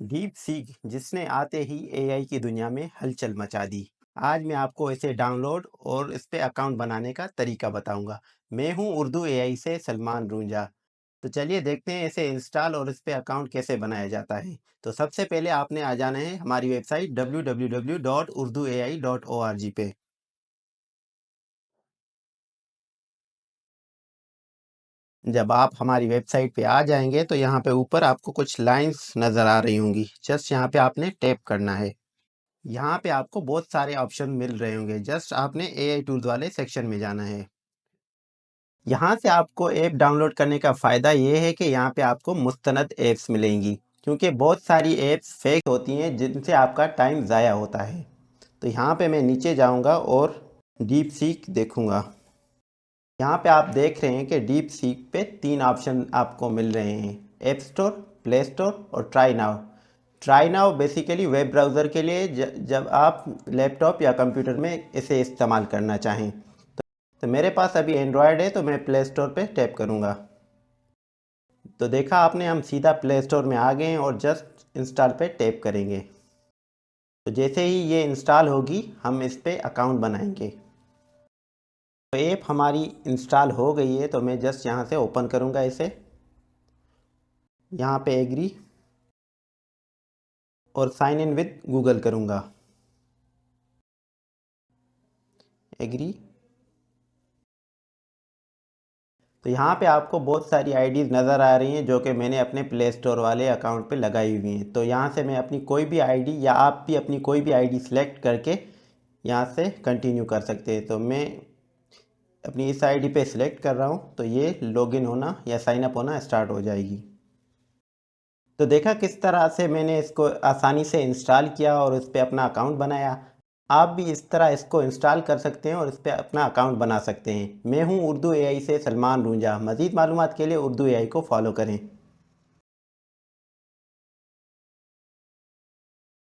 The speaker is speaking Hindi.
डीप सीक जिसने आते ही एआई की दुनिया में हलचल मचा दी। आज मैं आपको इसे डाउनलोड और इस पे अकाउंट बनाने का तरीका बताऊंगा। मैं हूं उर्दू एआई से सलमान रूंजा। तो चलिए देखते हैं इसे इंस्टॉल और इस पे अकाउंट कैसे बनाया जाता है। तो सबसे पहले आपने आ जाना है हमारी वेबसाइट www.urduai.org पे। जब आप हमारी वेबसाइट पे आ जाएंगे तो यहाँ पे ऊपर आपको कुछ लाइंस नज़र आ रही होंगी, जस्ट यहाँ पे आपने टैप करना है। यहाँ पे आपको बहुत सारे ऑप्शन मिल रहे होंगे, जस्ट आपने एआई टूल्स वाले सेक्शन में जाना है। यहाँ से आपको ऐप डाउनलोड करने का फ़ायदा ये है कि यहाँ पे आपको मुस्तनद ऐप्स मिलेंगी, क्योंकि बहुत सारी ऐप्स फेक होती हैं जिनसे आपका टाइम ज़ाया होता है। तो यहाँ पे मैं नीचे जाऊँगा और डीप सीक देखूँगा। यहाँ पे आप देख रहे हैं कि डीप सीक पे 3 ऑप्शन आपको मिल रहे हैं, ऐप स्टोर, प्ले स्टोर और try now. Try now basically web browser के लिए जब आप लैपटॉप या कंप्यूटर में इसे इस्तेमाल करना चाहें। तो मेरे पास अभी एंड्रॉयड है तो मैं प्ले स्टोर पे टैप करूँगा। तो देखा आपने, हम सीधा प्ले स्टोर में आ गए हैं और जस्ट इंस्टॉल पे टैप करेंगे। तो जैसे ही ये इंस्टॉल होगी हम इस पे अकाउंट बनाएंगे। तो ऐप हमारी इंस्टॉल हो गई है तो मैं जस्ट यहाँ से ओपन करूँगा इसे। यहाँ पे एग्री और साइन इन विद गूगल करूँगा। एग्री। तो यहाँ पे आपको बहुत सारी आईडीज़ नज़र आ रही हैं जो कि मैंने अपने प्ले स्टोर वाले अकाउंट पे लगाई हुई हैं। तो यहाँ से मैं अपनी कोई भी आईडी या आप भी अपनी कोई भी आईडी सेलेक्ट करके यहाँ से कंटिन्यू कर सकते हैं। तो मैं अपनी इस आईडी पे सिलेक्ट कर रहा हूँ तो ये लॉगिन होना या साइन अप होना स्टार्ट हो जाएगी। तो देखा किस तरह से मैंने इसको आसानी से इंस्टॉल किया और इस पर अपना अकाउंट बनाया। आप भी इस तरह इसको इंस्टॉल कर सकते हैं और इस पर अपना अकाउंट बना सकते हैं। मैं हूं उर्दू एआई से सलमान रूंजा। मज़ीद मालूमात के लिए उर्दू एआई को फॉलो करें।